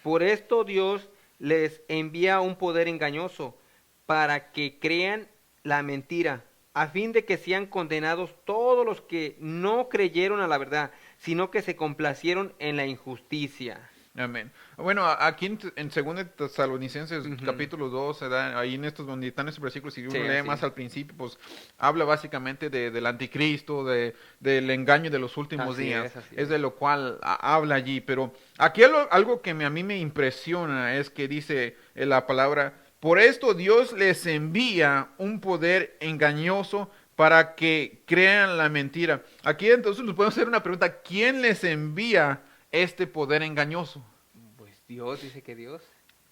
por esto Dios les envía un poder engañoso para que crean la mentira, a fin de que sean condenados todos los que no creyeron a la verdad, sino que se complacieron en la injusticia.
Amén. Bueno, aquí en 2 Tesalonicenses
Ujú.
capítulo 2, se da ahí en estos donde están estos versículos, si uno
Sí,
lee
así.
más al principio, pues habla básicamente del anticristo, del engaño de los últimos
Así
días.
es, así
Es
es.
de lo cual habla allí. Pero aquí algo que a mí me impresiona es que dice la palabra, por esto Dios les envía un poder engañoso para que crean la mentira. Aquí entonces nos podemos hacer una pregunta, ¿quién les envía este poder engañoso?
Pues Dios, dice que Dios.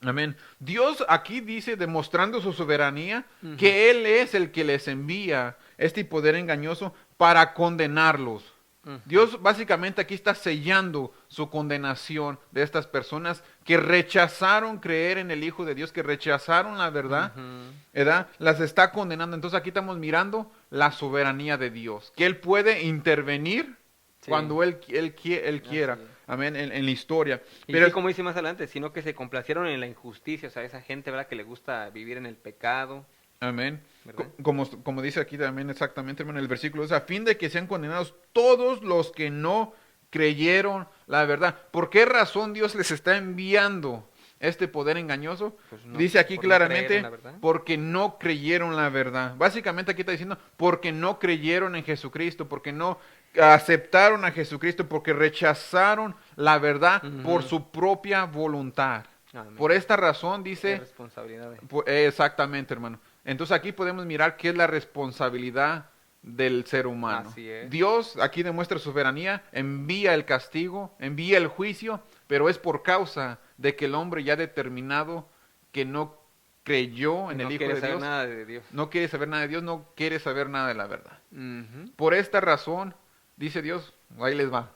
Amén. Dios aquí dice, demostrando su soberanía,
Ujú.
que Él es el que les envía este poder engañoso para condenarlos.
Ujú.
Dios básicamente aquí está sellando su condenación de estas personas que rechazaron creer en el Hijo de Dios, que rechazaron la verdad,
Ujú.
¿verdad? Las está condenando. Entonces aquí estamos mirando la soberanía de Dios, que Él puede intervenir
Sí.
cuando Él quiera.
Así es.
Amén, en la historia.
Y
Pero
sí, como dice más adelante, sino que se complacieron en la injusticia, o sea, esa gente, ¿verdad?, que le gusta vivir en el pecado.
amén.
¿Verdad?
Como dice aquí también exactamente, hermano, el versículo es a fin de que sean condenados todos los que no creyeron la verdad. ¿Por qué razón Dios les está enviando este poder engañoso?
Pues no,
Dice aquí
por no creer
claramente,
en la verdad.
porque no creyeron la verdad. Básicamente aquí está diciendo, porque no creyeron en Jesucristo, porque no aceptaron a Jesucristo, porque rechazaron la verdad
Ujú.
por su propia voluntad.
Amén.
Por esta razón
Qué
dice...
responsabilidad de-
Exactamente, hermano. Entonces aquí podemos mirar qué es la responsabilidad del ser humano.
Así es.
Dios aquí demuestra su soberanía, envía el castigo, envía el juicio, pero es por causa de que el hombre ya ha determinado que no creyó en
no
el Hijo
quiere
de
saber
Dios,
nada de Dios.
no quiere saber nada de Dios, no quiere saber nada de la verdad.
Ujú.
Por esta razón, dice Dios, ahí les va.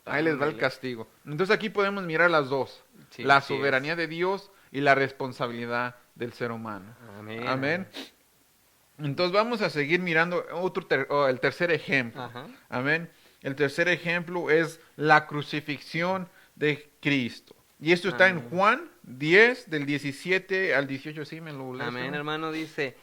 Ahí les va el
Ándale.
castigo. Entonces aquí podemos mirar las dos.
Sí,
la
así
soberanía de Dios y la responsabilidad del ser humano.
Amén.
Amén. Entonces vamos a seguir mirando el tercer ejemplo.
Ajá.
Amén. El tercer ejemplo es la crucifixión de Cristo. Y esto está en
Amén.
Juan 10, del 17 al 18. Sí, me lo lees,
Amén,
hermano?
hermano, dice,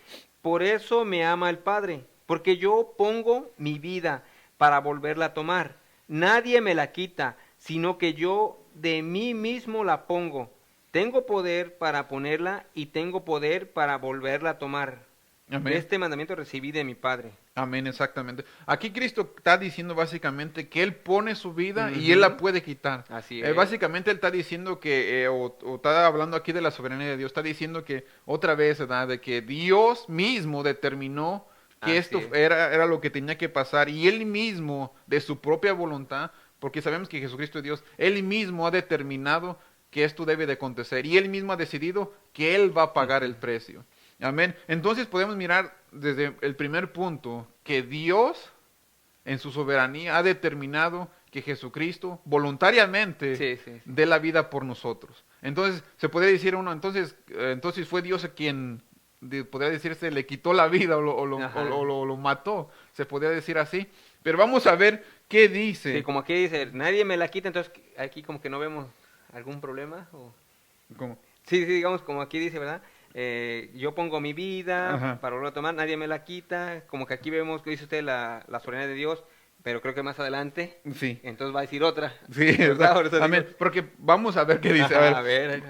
por eso me ama el Padre, porque yo pongo mi vida para volverla a tomar. Nadie me la quita, sino que yo de mí mismo la pongo. Tengo poder para ponerla y tengo poder para volverla a tomar.
Amén.
Este mandamiento recibí de mi Padre.
Amén, exactamente. Aquí Cristo está diciendo básicamente que Él pone su vida y
Ujú.
Él la puede quitar.
Así es.
Básicamente Él está diciendo que, o está hablando aquí de la soberanía de Dios, está diciendo que otra vez, ¿verdad? De que Dios mismo determinó que
Así
esto
es.
era lo que tenía que pasar y Él mismo, de su propia voluntad, porque sabemos que Jesucristo es Dios, Él mismo ha determinado que esto debe de acontecer y Él mismo ha decidido que Él va a pagar el precio. Amén. Entonces podemos mirar desde el primer punto que Dios en su soberanía ha determinado que Jesucristo voluntariamente
Sí, sí, sí.
dé la vida por nosotros. Entonces se podría decir uno, entonces fue Dios a quien podría decirse le quitó la vida
Ajá.
o lo mató, se podría decir así. Pero vamos a ver qué dice.
Sí, como aquí dice, nadie me la quita, entonces aquí como que no vemos algún problema.
¿Cómo?
Sí, digamos, como aquí dice, ¿verdad? Yo pongo mi vida
Ajá.
para volver a tomar, nadie me la quita. Como que aquí vemos que dice usted la soberanía de Dios, pero creo que más adelante,
Sí.
entonces va a decir otra.
Sí,
¿Verdad? Por eso
amén.
digo-
Porque vamos a ver qué dice.
Ajá,
A ver,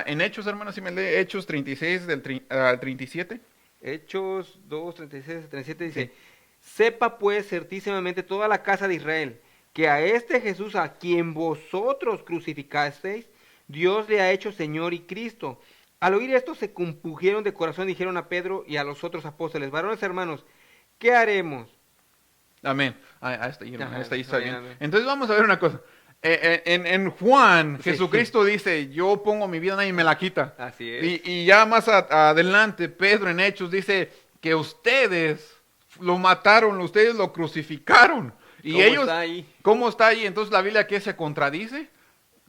en Hechos, hermanos, si me lee Hechos 36 al 37.
Hechos 2, 36, 37 dice,
Sí.
sepa pues certísimamente toda la casa de Israel, que a este Jesús a quien vosotros crucificasteis, Dios le ha hecho Señor y Cristo. Al oír esto se compungieron de corazón y dijeron a Pedro y a los otros apóstoles, varones hermanos, ¿qué haremos?
Amén. Hasta ahí, hermano,
Ajá,
hasta ahí está
amén,
bien.
amén.
Entonces vamos a ver una cosa. En Juan,
Sí.
Jesucristo dice, yo pongo mi vida, nadie me la quita.
Así es.
Y ya más adelante, Pedro en Hechos dice que ustedes lo mataron, ustedes lo crucificaron. Y
¿Cómo
ellos,
está ahí?
¿cómo está ahí? Entonces, ¿la Biblia qué se contradice?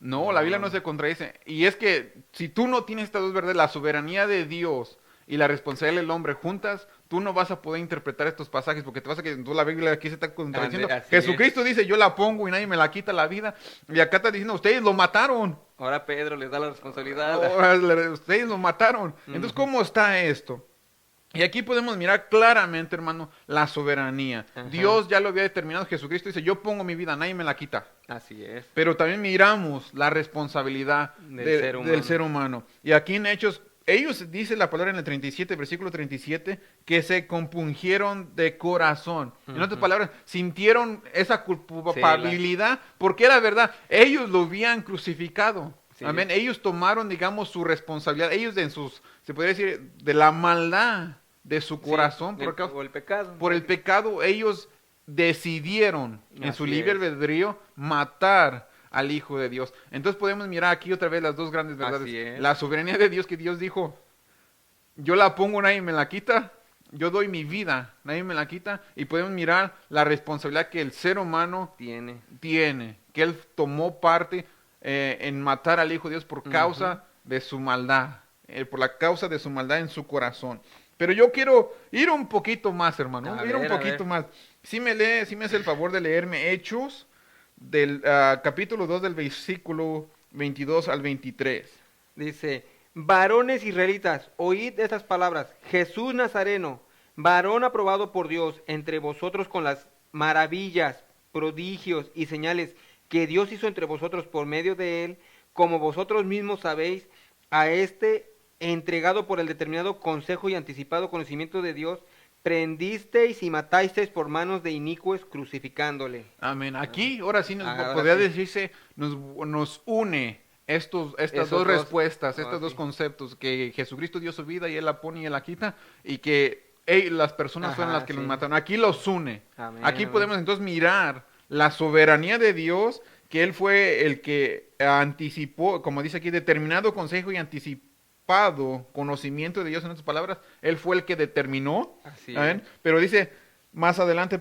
No, la Biblia
No.
no se contradice. Y es que si tú no tienes estas dos verdades, la soberanía de Dios y la responsabilidad del hombre juntas, tú no vas a poder interpretar estos pasajes porque te vas a que la Biblia aquí se está contradiciendo.
Así
Jesucristo dice, yo la pongo y nadie me la quita la vida. Y acá está diciendo, ustedes lo mataron.
Ahora Pedro les da la responsabilidad.
Ahora, ustedes lo mataron. Entonces, ¿cómo está esto? Y aquí podemos mirar claramente, hermano, la soberanía.
Ajá.
Dios ya lo había determinado. Jesucristo dice, yo pongo mi vida, nadie me la quita.
Así es.
Pero también miramos la responsabilidad del ser humano. Y aquí en Hechos, ellos, dice la palabra en el 37, versículo 37, que se compungieron de corazón. En otras palabras, sintieron esa culpabilidad porque era verdad. Ellos lo habían crucificado.
Sí.
Amén. Ellos tomaron, digamos, su responsabilidad. Ellos en sus, se podría decir, de la maldad de su corazón.
Sí,
por
el pecado.
por el pecado, ellos decidieron en su
Así
libre
es.
albedrío matar al Hijo de Dios. Entonces podemos mirar aquí otra vez las dos grandes verdades.
Así es.
La soberanía de Dios, que Dios dijo, yo la pongo, nadie me la quita. Yo doy mi vida, nadie me la quita. Y podemos mirar la responsabilidad que el ser humano
Tiene.
tiene, que él tomó parte en matar al Hijo de Dios por causa de su maldad, por la causa de su maldad en su corazón. Pero yo quiero ir un poquito más, hermano,
A
ir un
ver, a
poquito
ver.
más. Si me hace el favor de leerme Hechos del capítulo 2 del versículo 22 al 23.
Dice, varones israelitas, oíd estas palabras. Jesús Nazareno, varón aprobado por Dios entre vosotros con las maravillas, prodigios y señales que Dios hizo entre vosotros por medio de él, como vosotros mismos sabéis, a este entregado por el determinado consejo y anticipado conocimiento de Dios, prendisteis y matasteis por manos de inicuos crucificándole.
Amén. Aquí, ahora sí,
Ahora
podría
sí.
decirse, nos une estas
Esos
dos
dos.
respuestas, estos
Ah,
dos
sí.
conceptos, que Jesucristo dio su vida y Él la pone y Él la quita, y que las personas fueron
Ajá,
las que
sí.
los mataron. Aquí los une.
Amén,
Aquí
amén.
podemos entonces mirar la soberanía de Dios, que Él fue el que anticipó, como dice aquí, determinado consejo y anticipado conocimiento de Dios, en otras palabras, Él fue el que determinó.
Así
Amén.
es.
Pero dice más adelante,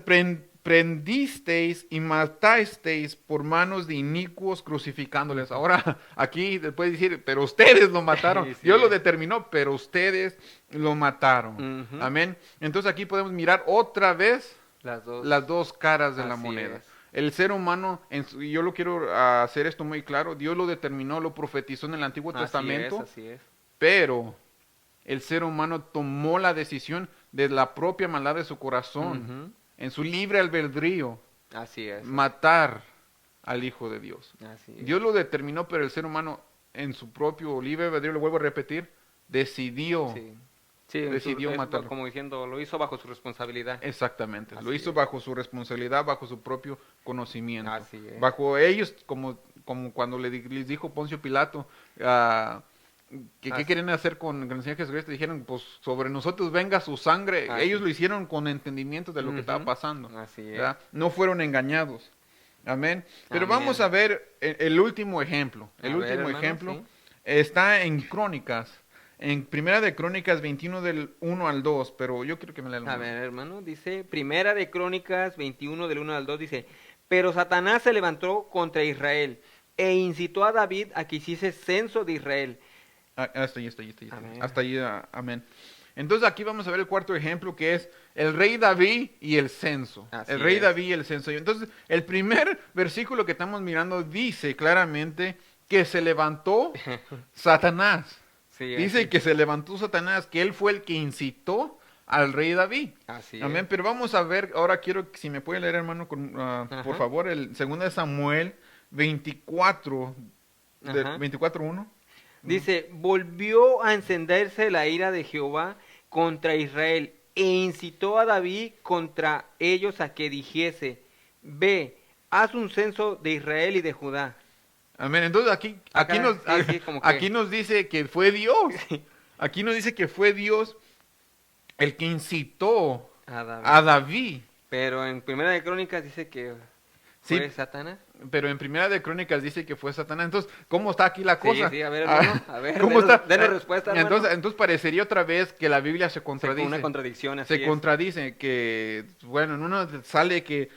prendisteis y matasteis por manos de inicuos crucificándoles. Ahora, aquí puede decir, pero ustedes lo mataron.
Sí,
Dios lo
es.
determinó, pero ustedes lo mataron.
Ujú.
Amén. Entonces aquí podemos mirar otra vez
Las dos.
las dos caras de la
Así
moneda.
es.
El ser humano, y yo lo quiero hacer esto muy claro, Dios lo determinó, lo profetizó en el Antiguo Testamento,
Así es.
pero el ser humano tomó la decisión de la propia maldad de su corazón,
Ujú.
en su libre albedrío,
Así es.
matar al Hijo de Dios.
Así es.
Dios lo determinó, pero el ser humano, en su propio libre albedrío, lo vuelvo a repetir, decidió.
Sí. Sí,
decidió
es
matarlo.
como diciendo, lo hizo bajo su responsabilidad.
Exactamente, lo
Así
hizo
es.
bajo su responsabilidad, bajo su propio conocimiento.
Así es.
Bajo ellos, como cuando les dijo Poncio Pilato, que qué
Así.
querían hacer con el Señor Jesucristo, dijeron, pues sobre nosotros venga su sangre.
Así.
Ellos lo hicieron con entendimiento de lo que estaba
Ujú.
pasando.
Así es.
¿verdad? No fueron engañados. Amén. Pero
Amén.
vamos a ver el último ejemplo. El
A ver,
último
hermano,
ejemplo
sí.
está en Crónicas. En Primera de Crónicas 21 del 1 al 2, pero yo quiero que me lean.
A ver, hermano, dice, Primera de Crónicas 21 del 1 al 2, dice, pero Satanás se levantó contra Israel e incitó a David a que hiciese censo de Israel.
Hasta ahí.
Amén.
Hasta ahí, amén. Entonces aquí vamos a ver el cuarto ejemplo, que es el rey David y el censo.
Así
El rey
es.
David y el censo. Y entonces el primer versículo que estamos mirando dice claramente que se levantó Satanás.
Sí,
Dice
así.
que se levantó Satanás, que él fue el que incitó al rey David.
Así
Amén.
es.
Pero vamos a ver, ahora quiero, si me puede leer, hermano,
Ajá.
por favor, el 2 de Samuel 24,
Ajá.
24:1.
Dice, volvió a encenderse la ira de Jehová contra Israel e incitó a David contra ellos a que dijese, ve, haz un censo de Israel y de Judá.
Amén. Entonces aquí
Acá,
nos,
sí, como que-
aquí nos dice que fue Dios. Aquí nos dice que fue Dios el que incitó
A David.
a David.
Pero en Primera de Crónicas dice que
Sí.
fue Satanás.
Pero en Primera de Crónicas dice que fue Satanás. Entonces, ¿cómo está aquí la cosa?
Sí, a ver, hermano, a ver,
¿Cómo
denos-
está?
denos respuesta, hermano.
Entonces parecería otra vez que la Biblia se contradice.
Una contradicción así
Se contradice que, bueno, en uno te sale que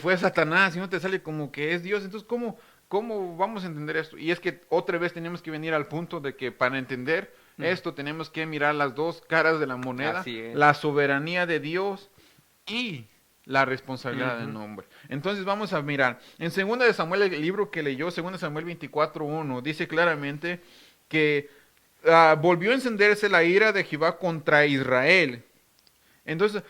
fue Satanás, y no te sale como que es Dios. Entonces, ¿cómo vamos a entender esto? Y es que otra vez tenemos que venir al punto de que para entender esto tenemos que mirar las dos caras de la moneda,
Así es.
la soberanía de Dios y la responsabilidad
Ujú.
del hombre. Entonces vamos a mirar. En 2 de Samuel, el libro que leyó, 2 de Samuel 24:1, dice claramente que volvió a encenderse la ira de Jehová contra Israel. Entonces,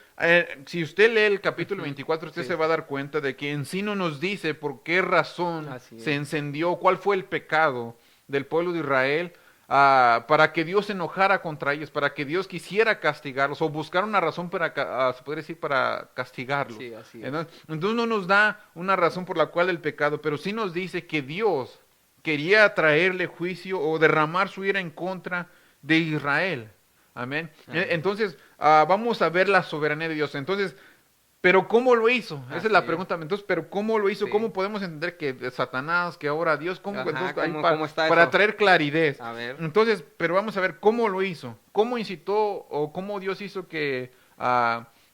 si usted lee el capítulo 24, usted
Sí.
se va a dar cuenta de que en sí no nos dice por qué razón
Así es.
se encendió, cuál fue el pecado del pueblo de Israel, para que Dios se enojara contra ellos, para que Dios quisiera castigarlos, o buscar una razón para, se podría decir, para castigarlos.
Sí, así es.
Entonces no nos da una razón por la cual el pecado, pero sí nos dice que Dios quería traerle juicio o derramar su ira en contra de Israel. Amén.
Amén.
Entonces, vamos a ver la soberanía de Dios. Entonces, ¿pero cómo lo hizo? Esa es la
Así es.
pregunta. Entonces, ¿pero cómo lo hizo?
Sí.
¿Cómo podemos entender que Satanás, que ahora Dios? ¿Cómo?
Ajá,
Entonces,
¿cómo-
para,
cómo está
para
eso?
traer claridad.
A ver.
Entonces, pero vamos a ver cómo lo hizo. ¿Cómo incitó o cómo Dios hizo que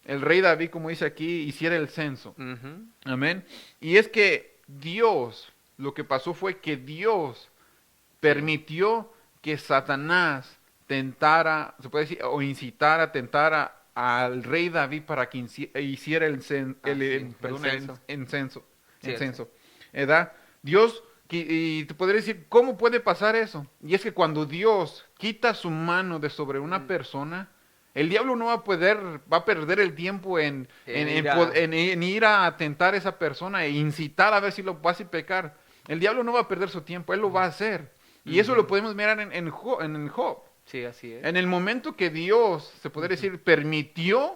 el rey David, como dice aquí, hiciera el censo?
Ujú.
Amén. Y es que Dios, lo que pasó fue que Dios permitió que Satanás tentara, se puede decir, o incitara, tentara al rey David para que hiciera el censo.
Sí,
El censo. ¿Verdad? Dios, y te podría decir, ¿cómo puede pasar eso? Y es que cuando Dios quita su mano de sobre una persona, el diablo no va a perder el tiempo en ir a tentar a esa persona e incitar a ver si lo hace pecar. El diablo no va a perder su tiempo, él lo va a hacer. Y eso lo podemos mirar en Job.
Sí, así es.
En el momento que Dios, se podría decir, permitió,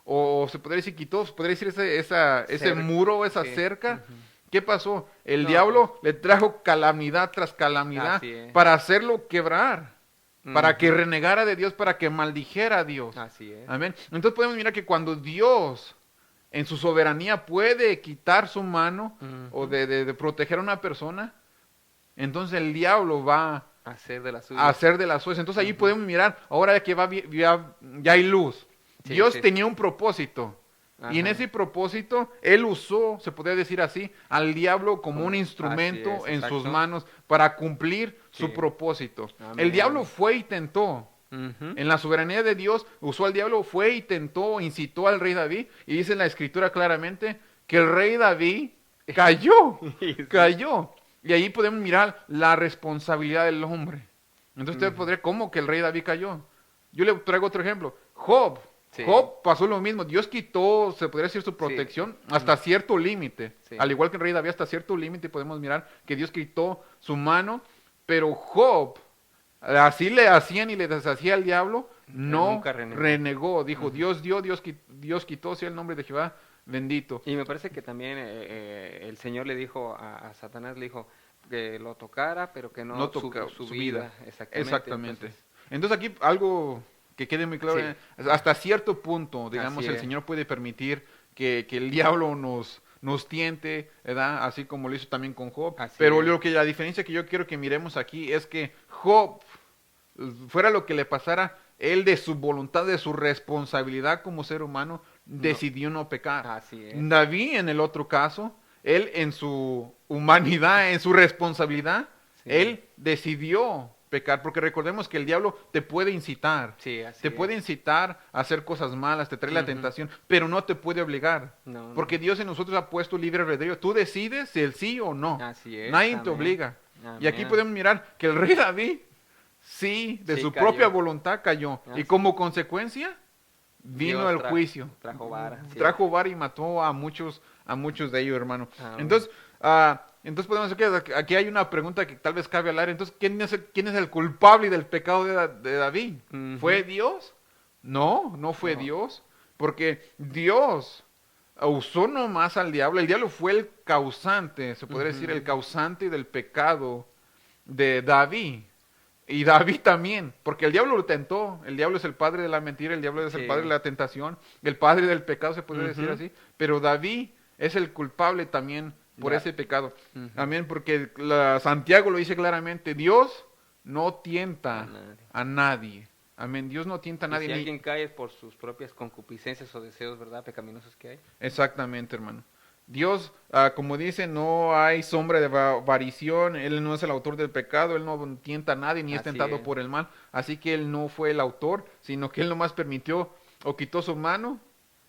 o se podría decir, quitó, se podría decir ese
Cerca.
muro, esa
Sí.
cerca, ¿qué pasó? El
No,
diablo le trajo calamidad tras calamidad
Así es.
para hacerlo quebrar, para
Ujú.
que renegara de Dios, para que maldijera a Dios.
Así es.
Amén. Entonces podemos mirar que cuando Dios, en su soberanía, puede quitar su mano o de proteger a una persona, entonces el diablo va
Hacer de la
a
suya.
hacer de las suyas. Entonces ahí podemos mirar, ahora que ya hay luz.
Sí,
Dios
sí.
tenía un propósito. Y en
Ajá.
ese propósito, Él usó, se podría decir así, al diablo como un instrumento
Así es,
en sus
exacto.
manos para cumplir
Sí.
su propósito.
Amén.
El diablo fue y tentó.
Ujú.
En la soberanía de Dios usó al diablo, fue y tentó, incitó al rey David. Y dice en la escritura claramente que el rey David cayó,
Sí.
cayó. Y ahí podemos mirar la responsabilidad del hombre. Entonces usted podría, ¿cómo que el rey David cayó? Yo le traigo otro ejemplo. Job.
Sí.
Job pasó lo mismo. Dios quitó, se podría decir, su protección hasta cierto límite.
Sí.
Al igual que el rey David, hasta cierto límite podemos mirar que Dios quitó su mano. Pero Job, así le hacían y le deshacía al diablo, no
nunca renegó.
renegó. Dijo, Dios dio, Dios quitó, sea el nombre de Jehová bendito.
Y me parece que también el Señor le dijo a Satanás, le dijo que lo tocara, pero que no,
No toca
su vida. Exactamente.
Exactamente. Entonces aquí algo que quede muy claro,
Sí.
hasta cierto punto, digamos,
Así
el
es.
Señor puede permitir que el diablo nos tiente, ¿verdad? Así como lo hizo también con Job.
Así
Pero
es.
la diferencia que yo quiero que miremos aquí es que Job, fuera lo que le pasara, él de su voluntad, de su responsabilidad como ser humano, decidió no pecar.
Así es.
David, en el otro caso, él en su humanidad, en su responsabilidad,
Sí.
él decidió pecar, porque recordemos que el diablo te puede incitar,
Sí, así
te
es.
puede incitar a hacer cosas malas, te trae la
Ujú.
tentación, pero no te puede obligar,
No,
porque Dios en nosotros ha puesto libre albedrío, tú decides si el sí o no,
Así es,
nadie te
amén.
obliga. Y aquí
Amén.
podemos mirar que el rey David, sí, de
Sí,
su
cayó.
propia voluntad cayó, y
Así.
como consecuencia, vino
Dios
el juicio.
Trajo vara. Sí.
Trajo vara y mató a muchos de ellos, hermano.
Ah,
Entonces podemos decir que aquí hay una pregunta que tal vez cabe hablar. Entonces, ¿quién es el culpable del pecado de David?
Ujú.
¿Fue Dios? No fue
No.
Dios. Porque Dios usó nomás al diablo. El diablo fue el causante, se podría decir, el causante del pecado de David. Y David también, porque el diablo lo tentó. El diablo es el padre de la mentira, el diablo es el
Sí.
padre de la tentación, el padre del pecado, se podría decir
Ujú.
así. Pero David es el culpable también por
Ya.
ese pecado.
Ujú.
Amén, porque Santiago lo dice claramente, Dios no tienta a nadie. Amén, Dios no tienta a
Y
nadie.
si
ni-
alguien cae es por sus propias concupiscencias o deseos, ¿verdad? Pecaminosos que hay.
Exactamente, hermano. Dios, como dice, no hay sombra de variación, Él no es el autor del pecado, Él no tienta a nadie ni es
Así
tentado
es.
por el mal, así que Él no fue el autor, sino que Él nomás permitió o quitó su mano,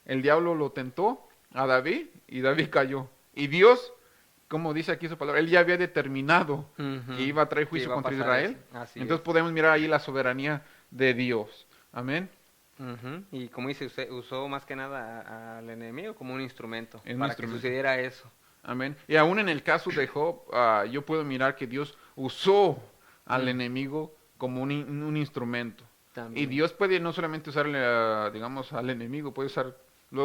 el diablo lo tentó a David y David cayó. Y Dios, como dice aquí su palabra, Él ya había determinado
Ujú.
que iba a traer
Que
juicio
iba a
contra
pasar
Israel,
eso. Así
entonces
es.
podemos mirar ahí la soberanía de Dios. Amén.
Ujú. Y como dice usted, usó más que nada al enemigo como un instrumento
Un
para
instrumento.
que sucediera eso.
Amén. Y aún en el caso de Job, yo puedo mirar que Dios usó al enemigo como un instrumento.
También.
Y Dios puede no solamente usarle, digamos, al enemigo, puede usar,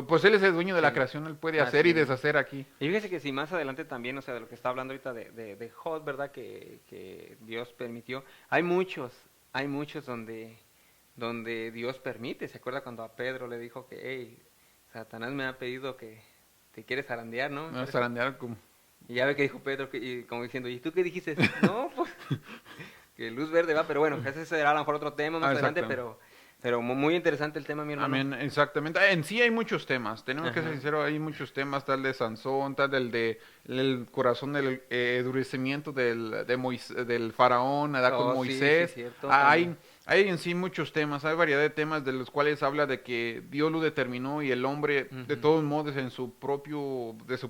pues Él es el dueño de la
Sí.
creación, Él puede
Así
hacer y
es.
deshacer aquí.
Y fíjese que si más adelante también, o sea, de lo que está hablando ahorita de Job, ¿verdad? Que Dios permitió. Hay muchos donde Dios permite. ¿Se acuerda cuando a Pedro le dijo que, hey, Satanás me ha pedido que te quieres zarandear, ¿no?
No, zarandear como...
Y ya ve que dijo Pedro, y como diciendo, ¿y tú qué dijiste? No, pues, que luz verde va, pero bueno, ese será a lo mejor otro tema más adelante,
exactamente.
pero muy interesante el tema, mi hermano.
Amén, exactamente. En sí hay muchos temas, tenemos que ser
Ajá.
sinceros, hay muchos temas, tal de Sansón, tal el corazón del endurecimiento del faraón, ¿verdad?
Oh,
Con
sí, sí,
Moisés.
cierto,
hay,
también.
hay en sí muchos temas, hay variedad de temas de los cuales habla de que Dios lo determinó y el hombre de
Ujú.
todos modos de su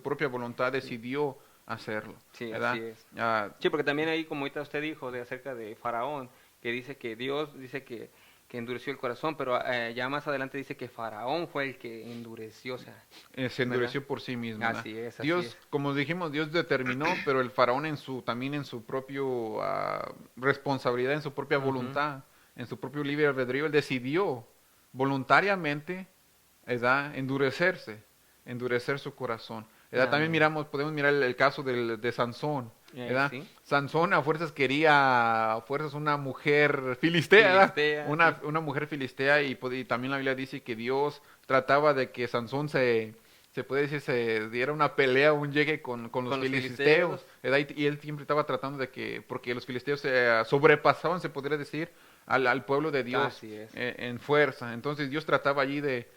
propia voluntad decidió hacerlo.
Sí,
¿verdad?
así es.
Ah,
Sí, porque también ahí, como ahorita usted dijo, de acerca de Faraón, que dice que Dios dice que endureció el corazón, pero ya más adelante dice que Faraón fue el que endureció, o sea,
se endureció por sí mismo. ¿verdad?
Así es, así
Dios,
es.
como dijimos, Dios determinó, pero el faraón también en su propio responsabilidad, en su propia voluntad, en su propio libre albedrío, él decidió voluntariamente, ¿verdad? Endurecer su corazón. ¿verdad?
Amén.
También podemos mirar el caso de Sansón. ¿verdad?
Sí.
Sansón a fuerzas quería una mujer filistea, ¿verdad?
Filistea, sí.
Una mujer filistea y también la Biblia dice que Dios trataba de que Sansón se puede decir, se diera una pelea, un llegue con los filisteos, ¿verdad? Y él siempre estaba tratando de porque los filisteos se sobrepasaban, se podría decir, al pueblo de Dios
Así es.
en fuerza. Entonces Dios trataba allí de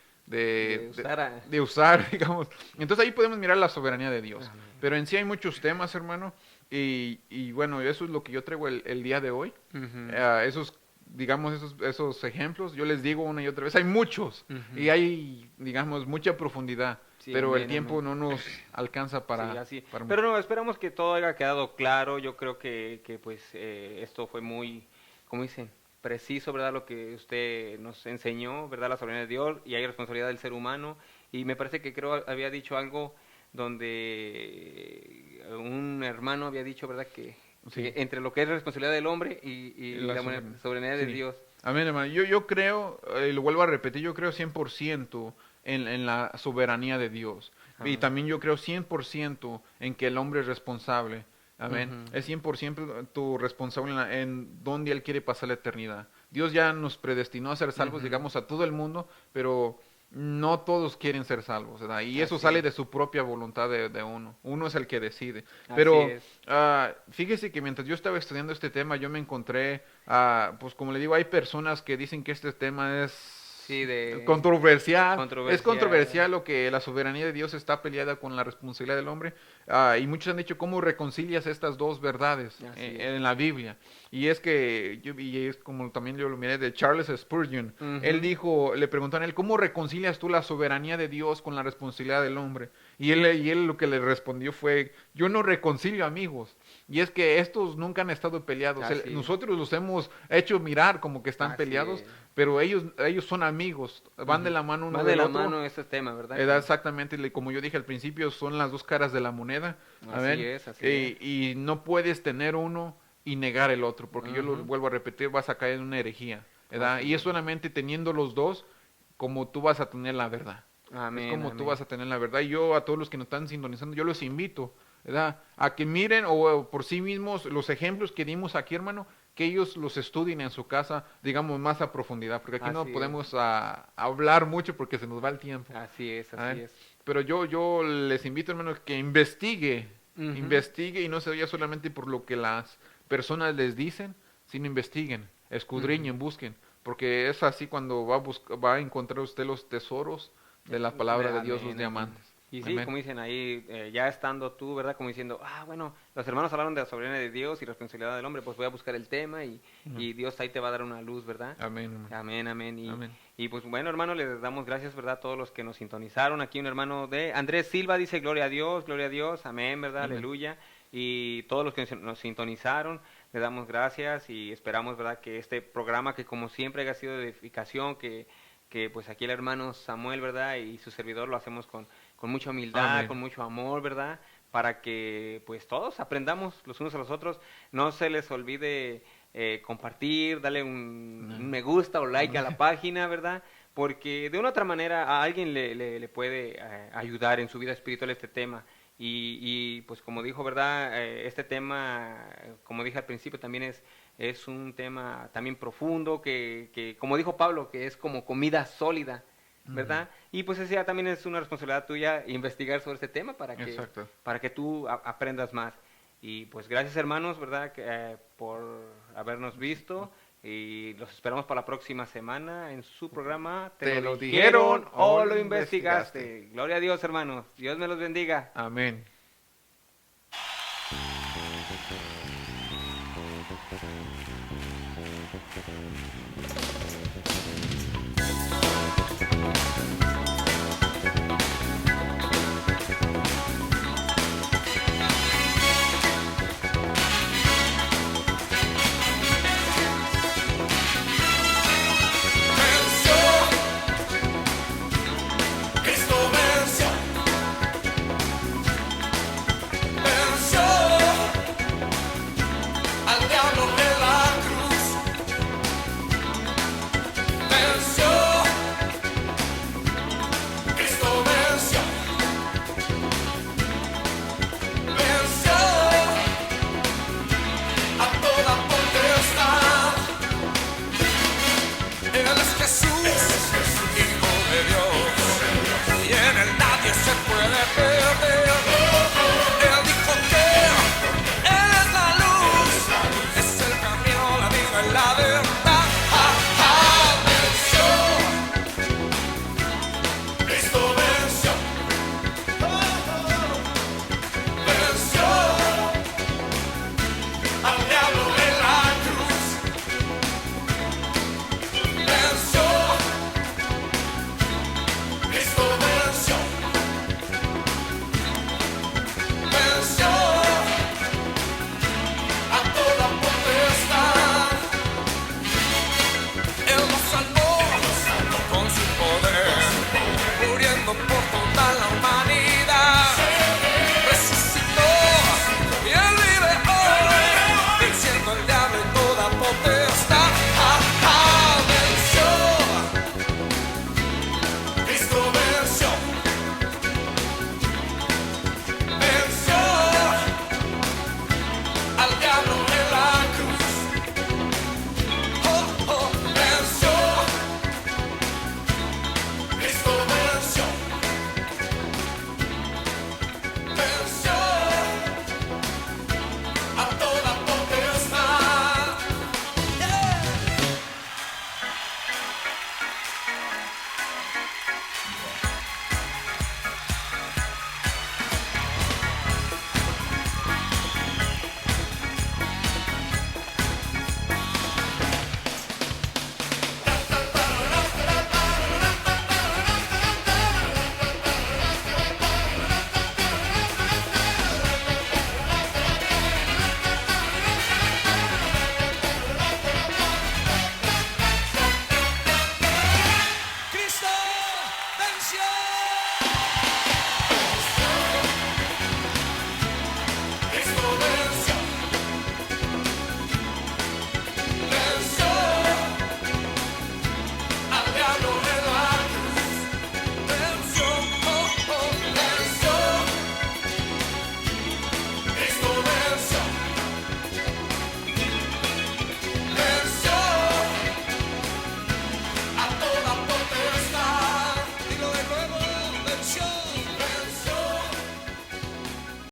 usar
usar, digamos. Entonces ahí podemos mirar la soberanía de Dios.
Amén.
Pero en sí hay muchos temas, hermano, y bueno, eso es lo que yo traigo el día de hoy.
Ujú.
Esos ejemplos, yo les digo una y otra vez, hay muchos,
Ujú.
y hay, digamos, mucha profundidad,
Sí,
pero el
amén,
tiempo
amén.
no nos alcanza para...
Sí, así.
para-
Pero no, esperamos que todo haya quedado claro. Yo creo que pues esto fue muy, como dicen, preciso, ¿verdad? Lo que usted nos enseñó, ¿verdad? La soberanía de Dios y hay responsabilidad del ser humano. Y me parece que había dicho algo donde un hermano había dicho, ¿verdad? Que
Sí.
entre lo que es responsabilidad del hombre y
La
la soberanía de
sí.
Dios.
Amén, hermano. Yo creo, lo vuelvo a repetir, yo creo 100% en la soberanía de Dios. Y
Amén.
también yo creo 100% en que el hombre es responsable. Amén.
Ujú.
Es 100% responsable en dónde Él quiere pasar la eternidad. Dios ya nos predestinó a ser salvos,
Ujú.
digamos, a todo el mundo, pero no todos quieren ser salvos, ¿verdad? Y eso
Así
sale
es.
de su propia voluntad de uno. Uno es el que decide.
Así
Pero
es.
fíjese que mientras yo estaba estudiando este tema, yo me encontré, pues como le digo, hay personas que dicen que este tema es
Sí,
controversial.
controversial.
Es controversial lo que la soberanía de Dios está peleada con la responsabilidad del hombre. Y muchos han dicho, ¿cómo reconcilias estas dos verdades
Así es.
en la Biblia? Y es que, y es como también yo lo miré de Charles Spurgeon,
Ujú.
él dijo, le preguntaron a él, ¿cómo reconcilias tú la soberanía de Dios con la responsabilidad del hombre? Y él lo que le respondió fue, yo no reconcilio amigos. Y es que estos nunca han estado peleados.
Así es.
Nosotros los hemos hecho mirar como que están
Así
peleados,
es.
pero ellos son amigos amigos, van de la mano uno
Va de
del
la
otro.
mano ese tema, ¿verdad?
Exactamente, como yo dije al principio, son las dos caras de la moneda.
Así es, así es.
Y no puedes tener uno y negar el otro, porque yo lo
Ujú.
vuelvo a repetir, vas a caer en una herejía, ¿verdad?
Así
Y es
es.
solamente teniendo los dos como tú vas a tener la verdad.
Amén,
Es como tú
amén.
vas a tener la verdad. Y yo a todos los que nos están sintonizando, yo los invito, ¿verdad? A que miren o por sí mismos los ejemplos que dimos aquí, hermano, que ellos los estudien en su casa, digamos, más a profundidad, porque aquí no
Así es.
podemos hablar mucho porque se nos va el tiempo.
Así es,
A
así
ver,
es.
pero yo les invito, hermano, que
Ujú.
investigue y no se vaya solamente por lo que las personas les dicen, sino investiguen, escudriñen, busquen, porque es así cuando va a encontrar usted los tesoros de la palabra de Dios, los
Amén,
diamantes.
amén. Y sí,
Amén.
como dicen ahí, ya estando tú, ¿verdad? Como diciendo, bueno, los hermanos hablaron de la soberanía de Dios y responsabilidad del hombre, pues voy a buscar el tema y Dios ahí te va a dar una luz, ¿verdad?
Amén, hermano.
Amén, amén.
Amén.
Y pues bueno, hermano, les damos gracias, ¿verdad? A todos los que nos sintonizaron. Aquí un hermano de Andrés Silva dice, gloria a Dios, amén, ¿verdad?
Amén.
Aleluya. Y todos los que nos sintonizaron, le damos gracias y esperamos, ¿verdad? Que este programa, que como siempre haya sido de edificación, que pues aquí el hermano Samuel, ¿verdad? Y su servidor lo hacemos con mucha humildad,
Amén.
con mucho amor, ¿verdad? Para que pues todos aprendamos los unos a los otros. No se les olvide compartir, darle un me gusta o like a la página, ¿verdad? Porque de una u otra manera a alguien le puede ayudar en su vida espiritual este tema. Y pues como dijo, ¿verdad? Este tema, como dije al principio, también es un tema también profundo, que como dijo Pablo, que es como comida sólida, ¿verdad? Y pues esa también es una responsabilidad tuya investigar sobre este tema
Exacto.
para que tú aprendas más. Y pues gracias, hermanos, ¿verdad? Por habernos visto y los esperamos para la próxima semana en su programa
¿Te lo dijeron o lo investigaste?
Gloria a Dios, hermanos. Dios me los bendiga.
Amén.